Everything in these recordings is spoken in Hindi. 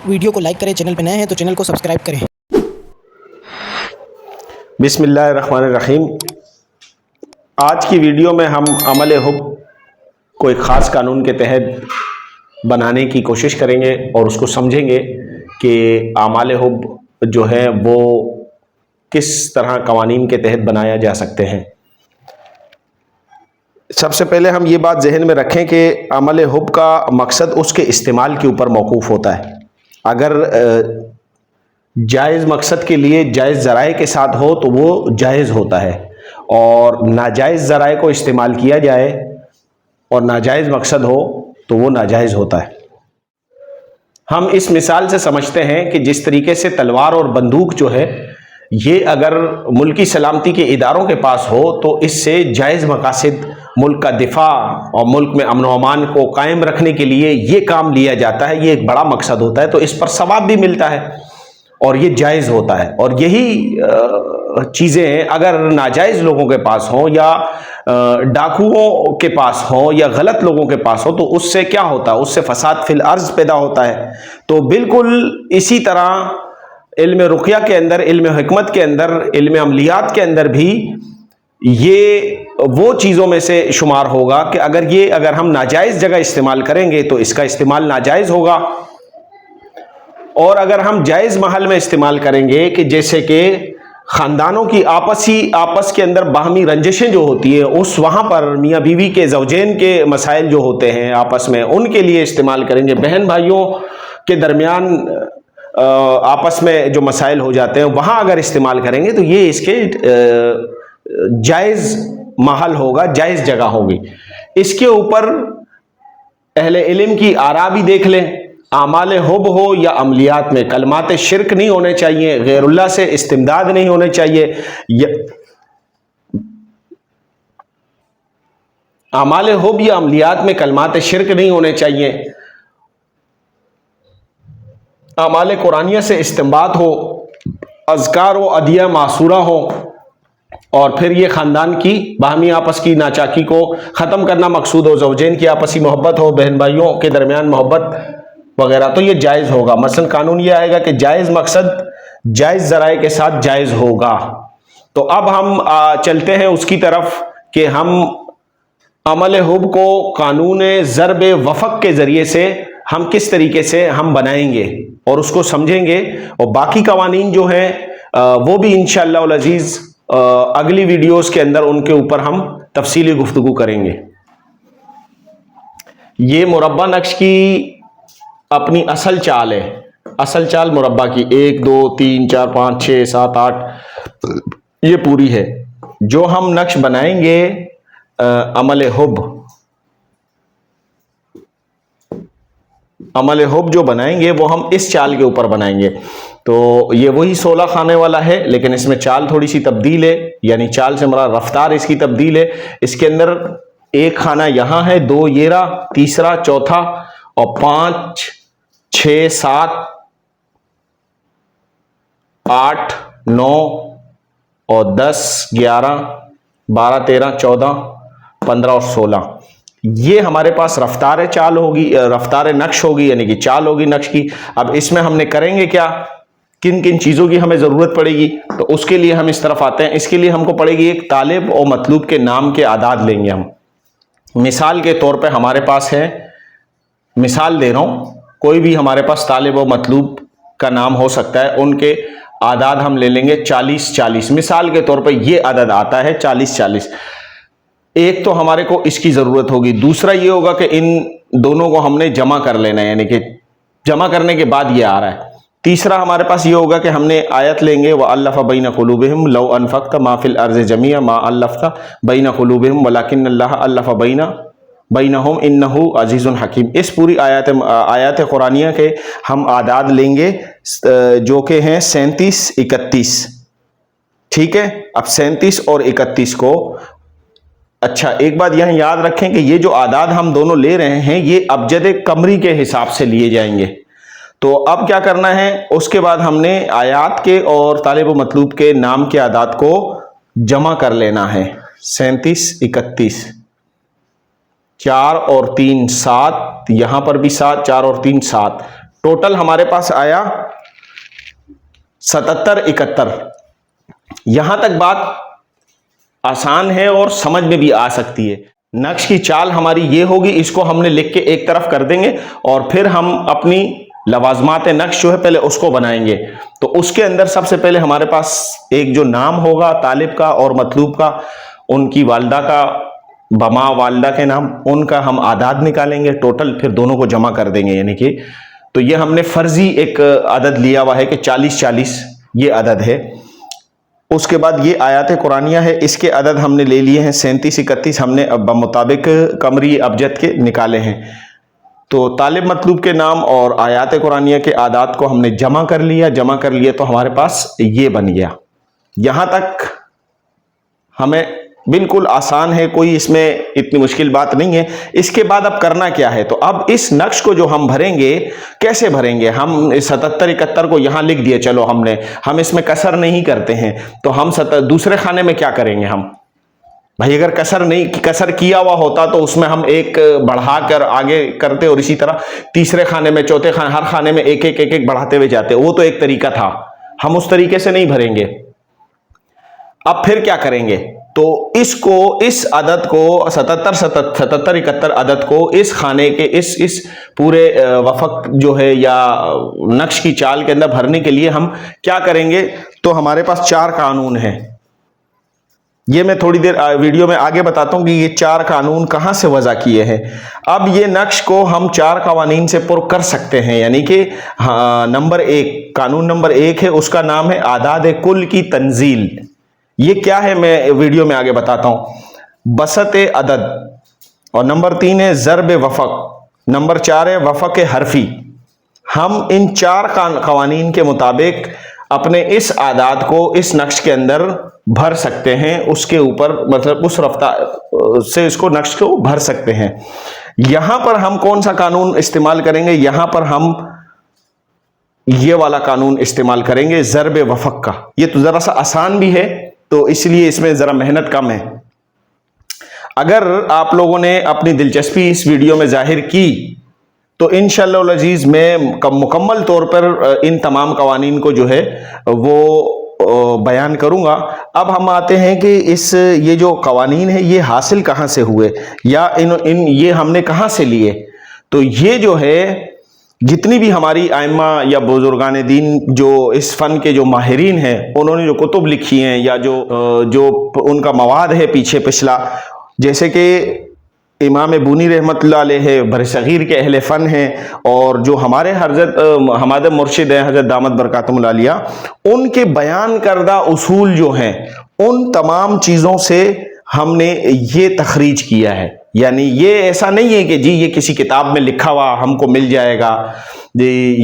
वीडियो को लाइक करें, चैनल पर नए हैं तो चैनल को सब्सक्राइब करें। बिस्मिल्लाहिर्रहमानिर्रहीम। आज की वीडियो में हम अमल हुब को एक ख़ास कानून के तहत बनाने की कोशिश करेंगे और उसको समझेंगे कि अमाल हुब जो है वो किस तरह कवानीन के तहत बनाया जा सकते हैं। सबसे पहले हम ये बात जहन में रखें कि अमल हुब का मकसद उसके इस्तेमाल के ऊपर मौकूफ़ होता है। अगर जायज़ मकसद के लिए जायज़ ज़राए के साथ हो तो वो जायज़ होता है, और नाजायज़ ज़राए को इस्तेमाल किया जाए और नाजायज़ मकसद हो तो वो नाजायज़ होता है। हम इस मिसाल से समझते हैं कि जिस तरीके से तलवार और बंदूक जो है ये अगर मुल्की सलामती के इदारों के पास हो तो इससे जायज़ मकासद मुल्क का दिफा और मुल्क में अमन व अमान को कायम रखने के लिए ये काम लिया जाता है। ये एक बड़ा मकसद होता है, तो इस पर सवाब भी मिलता है और ये जायज़ होता है। और यही चीज़ें अगर नाजायज़ लोगों के पास हों या डाकुओं के पास हो या गलत लोगों के पास हो तो उससे क्या होता है, उससे फसाद फिल अर्ज पैदा होता है। तो बिल्कुल इसी तरह इल्म रुक़या के अंदर, इल्म हिकमत के अंदर, इल्म अमलियात के अंदर भी ये वो चीज़ों में से शुमार होगा कि अगर हम नाजायज़ जगह इस्तेमाल करेंगे तो इसका इस्तेमाल नाजायज़ होगा, और अगर हम जायज़ महल में इस्तेमाल करेंगे कि जैसे कि ख़ानदानों की आपस के अंदर बाहमी रंजिशें जो होती है उस वहाँ पर मियाँ बीवी के ज़ौजैन के मसाइल जो होते हैं आपस में उनके लिए इस्तेमाल करेंगे। बहन भाइयों के दरमियान आपस में जो मसाइल हो जाते हैं वहाँ अगर इस्तेमाल करेंगे तो ये इसके जायज़ महल होगा, जायज़ जगह होगी। इसके ऊपर अहले इल्म की आरा भी देख लें। आमाल हुब हो या अमलियात में कलमात शिरक नहीं होने चाहिए, गैरुल्लाह से इस्तिमदाद नहीं होने चाहिए। आमाल हुब या अमलियात में कलमात शिरक नहीं होने चाहिए। आमाल कुरानिया से इस्तिंबात हो, अज़कार व अदिया मासूरा हो, और फिर ये ख़ानदान की बाहमी आपस की नाचाकी को ख़त्म करना मकसूद हो, ज़ौजैन की आपसी मोहब्बत हो, बहन भाइयों के दरमियान मोहब्बत वगैरह, तो ये जायज़ होगा। मसलन कानून ये आएगा कि जायज़ मकसद जायज़ ज़राए के साथ जायज़ होगा। तो अब हम चलते हैं उसकी तरफ कि हम अमल हुब को कानून ज़रब वफ़क़ के ज़रिए से हम किस तरीके से हम बनाएंगे और उसको समझेंगे, और बाकी कवानीन जो हैं वो भी इंशाअल्लाह अल अज़ीज़ अगली वीडियोस के अंदर उनके ऊपर हम तफसीली गुफ्तगू करेंगे। ये मुरब्बा नक्श की अपनी असल चाल है, असल चाल मुरब्बा की 1 2 3 4 5 6 7 8 ये पूरी है। जो हम नक्श बनाएंगे अमल हुब जो बनाएंगे वो हम इस चाल के ऊपर बनाएंगे। तो ये वही 16 खाने वाला है, लेकिन इसमें चाल थोड़ी सी तब्दील है, यानी चाल से मरा रफ्तार इसकी तब्दील है। इसके अंदर एक खाना यहाँ है, 2 ये रहा, तीसरा, चौथा, और 5 6 7 8 9 और 10 11 12 13 14 15 और 16 ये हमारे पास रफ्तार चाल होगी, रफ्तार नक्श होगी, यानी कि चाल होगी नक्श की। अब इसमें हमने करेंगे क्या, किन किन चीज़ों की हमें ज़रूरत पड़ेगी, तो उसके लिए हम इस तरफ आते हैं। इसके लिए हमको पड़ेगी एक तालिब और मतलूब के नाम के आदाद लेंगे हम। मिसाल के तौर पे हमारे पास है, मिसाल दे रहा हूँ, कोई भी हमारे पास तालिब और मतलूब का नाम हो सकता है, उनके आदाद हम ले लेंगे 40 40। मिसाल के तौर पे ये अदद आता है 40 40। एक तो हमारे को इसकी ज़रूरत होगी, दूसरा ये होगा कि इन दोनों को हमने जमा कर लेना है, यानी कि जमा करने के बाद ये आ रहा है। तीसरा हमारे पास ये होगा कि हमने आयत लेंगे, व अल्लफ़ बैन क़ुलूबिहिम लौ अनफ़क़्त मा फ़िल अर्ज़ि जमीअन मा अल्लफ़्त बैन क़ुलूबिहिम वलाकिन्नल्लाह अल्लफ़ बैनहुम इन्नहु अज़ीज़ुन हकीम। इस पूरी आयत कुरानिया के हम आदाद लेंगे जो कि हैं 37 31। ठीक है, अब 37 और 31 को, अच्छा एक बात यहाँ याद रखें कि ये जो आदाद हम दोनों ले रहे हैं ये अबजद कमरी के हिसाब से लिए जाएंगे। तो अब क्या करना है, उसके बाद हमने आयात के और तालिब मतलूब के नाम के आदाद को जमा कर लेना है। 37 31, 4 और 3 7, यहां पर भी 7, 4 और 3 7, टोटल हमारे पास आया 77 71। यहां तक बात आसान है और समझ में भी आ सकती है। नक्श की चाल हमारी ये होगी, इसको हमने लिख के एक तरफ कर देंगे और फिर हम अपनी लवाजमात नक्श जो है पहले उसको बनाएंगे। तो उसके अंदर सबसे पहले हमारे पास एक जो नाम होगा तालिब का और मतलूब का, उनकी वालदा का बमा वालदा के नाम, उनका हम आदाद निकालेंगे टोटल, फिर दोनों को जमा कर देंगे। यानी कि तो ये हमने फर्जी एक अदद लिया हुआ है कि 40-40 ये अदद है। उसके बाद ये आयात कुरानिया है, इसके अदद हमने ले लिए हैं 37-31, हमने अब मुताबिक कमरी अबजद के निकाले हैं। तो तालिब मतलूब के नाम और आयात कुरानिया के आदात को हमने जमा कर लिया तो हमारे पास ये बन गया। यहां तक हमें बिल्कुल आसान है, कोई इसमें इतनी मुश्किल बात नहीं है। इसके बाद अब करना क्या है, तो अब इस नक्श को जो हम भरेंगे, कैसे भरेंगे? हम 77-71 को यहां लिख दिए, चलो हम इसमें कसर नहीं करते हैं, तो हम दूसरे खाने में क्या करेंगे? हम भाई अगर कसर किया हुआ होता तो उसमें हम एक बढ़ाकर आगे करते और इसी तरह तीसरे खाने में, चौथे खाने, हर खाने में एक एक बढ़ाते हुए जाते। वो तो एक तरीका था, हम उस तरीके से नहीं भरेंगे। अब फिर क्या करेंगे? तो इस अदद को 77-71 अदद को इस खाने के इस पूरे वफक जो है या नक्श की चाल के अंदर भरने के लिए हम क्या करेंगे? तो हमारे पास 4 कानून हैं। ये मैं थोड़ी देर वीडियो में आगे बताता हूं कि ये 4 कानून कहां से वज़ा किए हैं। अब ये नक्श को हम 4 कवानीन से पुर कर सकते हैं। यानी कि कानून नंबर 1 है, उसका नाम है आदाद कुल की तंजील। ये क्या है मैं वीडियो में आगे बताता हूं। बसत अदद, और नंबर 3 है ज़रब वफक, नंबर 4 है वफक हरफी। हम इन 4 कवानीन के मुताबिक अपने इस आदाद को इस नक्श के अंदर भर सकते हैं, उसके ऊपर मतलब उस रफ्तार से इसको नक्श को भर सकते हैं। यहां पर हम कौन सा कानून इस्तेमाल करेंगे? यहां पर हम ये वाला कानून इस्तेमाल करेंगे, ज़रब वफक का। ये तो जरा सा आसान भी है, तो इसलिए इसमें जरा मेहनत कम है। अगर आप लोगों ने अपनी दिलचस्पी इस वीडियो में जाहिर की तो इंशाअल्लाह अज़ीज मैं मुकम्मल तौर पर इन तमाम कवानीन को जो है वो बयान करूंगा। अब हम आते हैं कि ये जो कवानीन है ये हासिल कहाँ से हुए या ये हमने कहाँ से लिए। तो ये जो है जितनी भी हमारी आइम्मा या बुजुर्गान दीन जो इस फ़न के जो माहिरीन हैं, उन्होंने जो कुतुब लिखी हैं या जो उनका मवाद है पीछे पिछला, जैसे कि इमाम बुनी रहमतुल्लाह अलैह बरसगीर के अहले फ़न हैं, और जो हमारे हमारे मुर्शिद हैं हज़रत दामत बरकातुहुल आलिया, उनके बयान करदा उसूल जो हैं उन तमाम चीज़ों से हमने ये तखरीज किया है। यानी ये ऐसा नहीं है कि जी ये किसी किताब में लिखा हुआ हमको मिल जाएगा,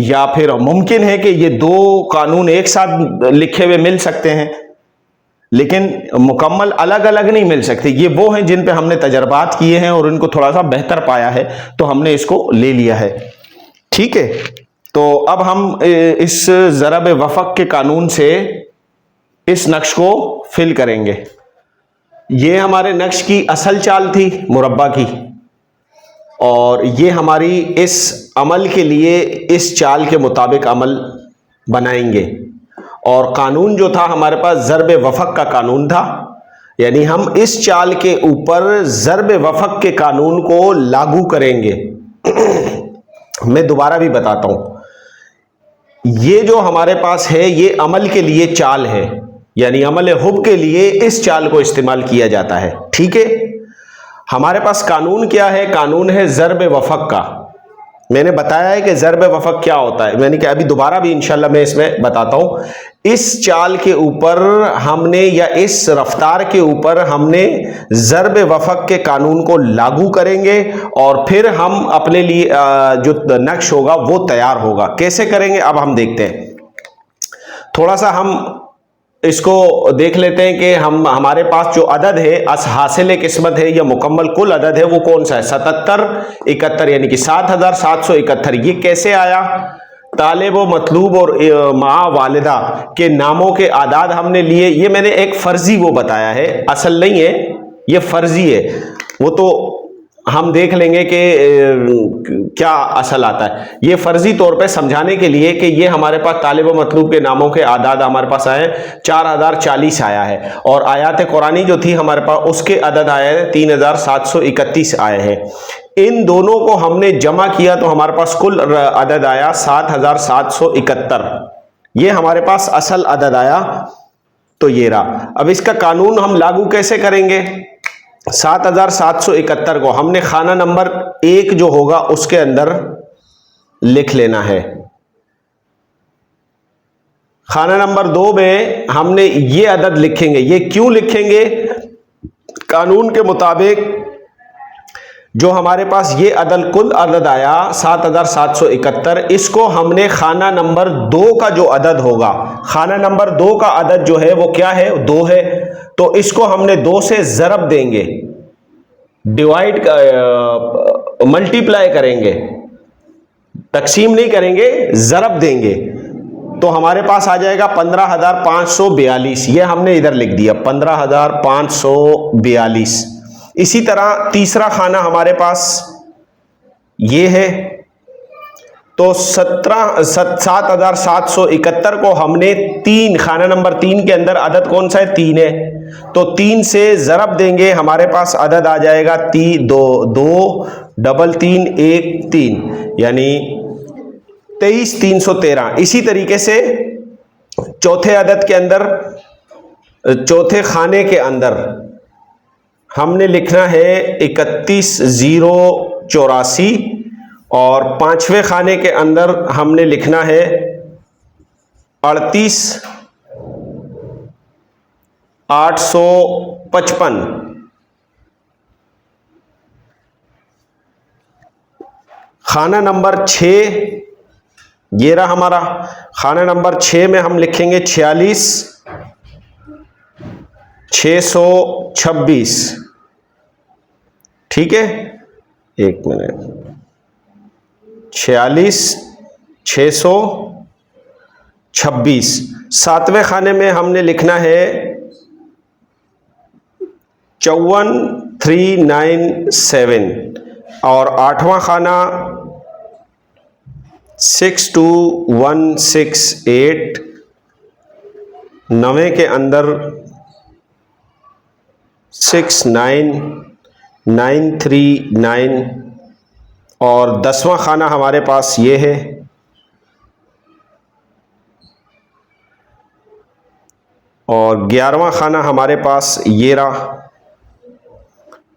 या फिर मुमकिन है कि ये 2 कानून एक साथ लिखे हुए मिल सकते हैं, लेकिन मुकम्मल अलग अलग नहीं मिल सकते। ये वो हैं जिन पे हमने तजर्बात किए हैं और इनको थोड़ा सा बेहतर पाया है, तो हमने इसको ले लिया है। ठीक है, तो अब हम इस ज़रब वफक के कानून से इस नक्श को फिल करेंगे। ये हमारे नक्श की असल चाल थी मुरब्बा की, और ये हमारी इस अमल के लिए इस चाल के मुताबिक अमल बनाएंगे। और कानून जो था हमारे पास ज़रब वफक का कानून था, यानी हम इस चाल के ऊपर ज़रब वफक के कानून को लागू करेंगे। मैं दोबारा भी बताता हूं, ये जो हमारे पास है ये अमल के लिए चाल है, यानी अमल हुब के लिए इस चाल को इस्तेमाल किया जाता है। ठीक है, हमारे पास कानून क्या है? कानून है ज़रब वफक का। मैंने बताया है कि ज़रब वफक क्या होता है, मैंने कहा अभी दोबारा भी इंशाल्लाह मैं इसमें बताता हूं। इस चाल के ऊपर हमने या इस रफ्तार के ऊपर हमने ज़रब वफक के कानून को लागू करेंगे और फिर हम अपने लिए जो नक्श होगा वो तैयार होगा। कैसे करेंगे अब हम देखते हैं। थोड़ा सा हम इसको देख लेते हैं कि हमारे पास जो अदद है हासिल किस्मत है या मुकम्मल कुल अदद है वो कौन सा है? 77-71 यानी कि 7771। ये कैसे आया? तालिब व मतलूब और मा वालिदा के नामों के आदाद हमने लिए। ये मैंने एक फर्जी वो बताया है, असल नहीं है, ये फर्जी है। वो तो हम देख लेंगे कि क्या असल आता है। ये फर्जी तौर पे समझाने के लिए कि ये हमारे पास तालिब व मतलूब के नामों के आदाद हमारे पास आए 4040 आया है, और आयात कुरानी जो थी हमारे पास उसके अदद आए हैं 3731 आए हैं। इन दोनों को हमने जमा किया तो हमारे पास कुल अदद आया 7771। ये हमारे पास असल अदद आया। तो ये रहा। अब इसका कानून हम लागू कैसे करेंगे? 7771 को हमने खाना नंबर 1 जो होगा उसके अंदर लिख लेना है। खाना नंबर 2 में हमने ये अदद लिखेंगे। ये क्यों लिखेंगे? कानून के मुताबिक जो हमारे पास ये अदद कुल अदद आया 7771, इसको हमने खाना नंबर 2 का जो अदद होगा, खाना नंबर 2 का अदद जो है वो क्या है? 2 है। तो इसको हमने 2 से ज़रब देंगे, डिवाइड मल्टीप्लाई करेंगे, तकसीम नहीं करेंगे, ज़रब देंगे। तो हमारे पास आ जाएगा 15542। ये हमने इधर लिख दिया 15542। इसी तरह तीसरा खाना हमारे पास ये है। तो 7771 को हमने 3, खाना नंबर 3 के अंदर अदद कौन सा है? 3 है। तो 3 से ज़रब देंगे, हमारे पास अदद आ जाएगा 2 डबल 3 1 3, यानी 23313। इसी तरीके से चौथे अदद के अंदर, चौथे खाने के अंदर हमने लिखना है 31084, और पांचवें खाने के अंदर हमने लिखना है 38855। खाना नंबर 6 ये रहा हमारा। खाना नंबर 6 में हम लिखेंगे 46626। ठीक है, एक मिनट। 46626। सातवें खाने में हमने लिखना है 54397, और आठवां खाना 62168। नवे के अंदर 69939, और 10वां खाना हमारे पास ये है, और 11वां खाना हमारे पास ये रहा।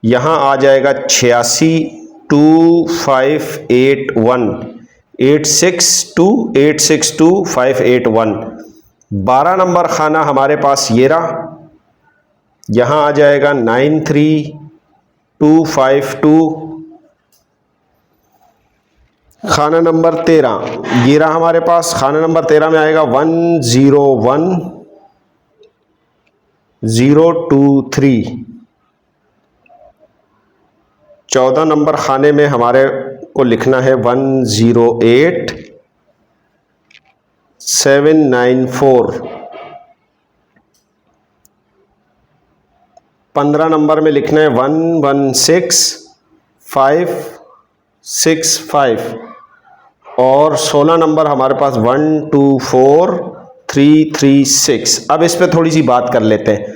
यहाँ आ जाएगा 862581, 8628625581। 12 नंबर खाना हमारे पास ये रहा। यहाँ आ जाएगा 93252। खाना नंबर 13 ये रहा हमारे पास। खाना नंबर 13 में आएगा 101023। 14 नंबर खाने में हमारे को लिखना है 108794। 15 नंबर में लिखना है 116565, और 16 नंबर हमारे पास 124336। अब इस पे थोड़ी सी बात कर लेते हैं।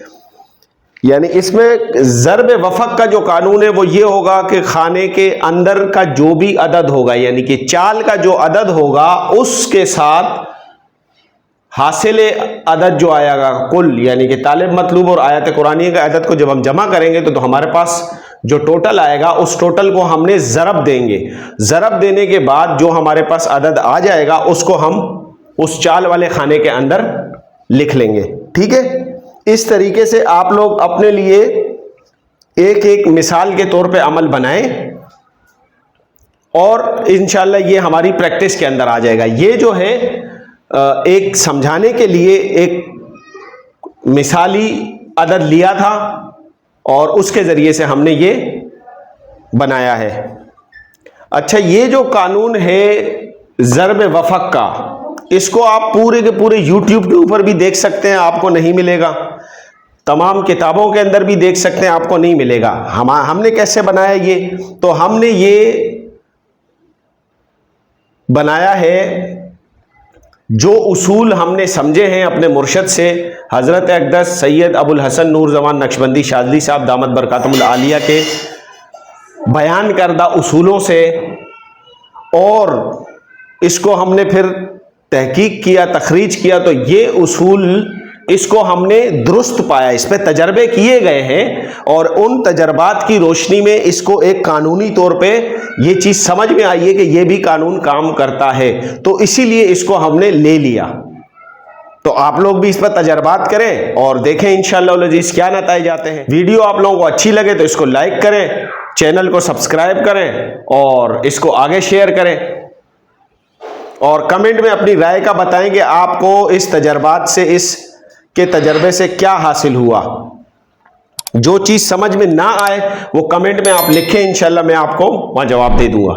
यानी इसमें ज़रब वफ़क़ का जो कानून है वो ये होगा कि खाने के अंदर का जो भी अदद होगा, यानी कि चाल का जो अदद होगा, उसके साथ हासिल अदद जो आएगा कुल, यानी कि तालिब मतलूब और आयत कुरानी का अदद को जब हम जमा करेंगे तो हमारे पास जो टोटल आएगा उस टोटल को हमने ज़रब देंगे। ज़रब देने के बाद जो हमारे पास अदद आ जाएगा उसको हम उस चाल वाले खाने के अंदर लिख लेंगे। ठीक है, इस तरीके से आप लोग अपने लिए एक एक मिसाल के तौर पे अमल बनाएं, और इंशाल्लाह ये हमारी प्रैक्टिस के अंदर आ जाएगा। ये जो है एक समझाने के लिए एक मिसाली अदद लिया था और उसके ज़रिए से हमने ये बनाया है। अच्छा, ये जो कानून है ज़रब वफ़क़ का, इसको आप पूरे के पूरे YouTube के ऊपर भी देख सकते हैं, आपको नहीं मिलेगा। तमाम किताबों के अंदर भी देख सकते हैं, आपको नहीं मिलेगा। हमने कैसे बनाया ये, तो हमने ये बनाया है, जो उसूल हमने समझे हैं अपने मुर्शद से, हज़रत अक़दस सैयद अबुल हसन नूर जमान नक्शबंदी शाज़ली साहब दामत बरकातुहुल आलिया के बयान करदा उसूलों से, और इसको हमने फिर तहकीक किया, तखरीज किया, तो ये उसूल इसको हमने दुरुस्त पाया, इस पे तजर्बे किए गए हैं और उन तजर्बात की रोशनी में इसको एक कानूनी तौर पे ये चीज़ समझ में आई है कि ये भी कानून काम करता है, तो इसीलिए इसको हमने ले लिया। तो आप लोग भी इस पर तजर्बात करें और देखें इंशाअल्लाह अज़ीज़ क्या नतीजे आते हैं। वीडियो आप लोगों को अच्छी लगे तो इसको लाइक करें, चैनल को सब्सक्राइब करें और इसको आगे शेयर करें, और कमेंट में अपनी राय का बताएं कि आपको इस तजर्बात से, इस के तजर्बे से क्या हासिल हुआ। जो चीज़ समझ में ना आए वो कमेंट में आप लिखें, इंशाअल्लाह मैं आपको वहाँ जवाब दे दूंगा।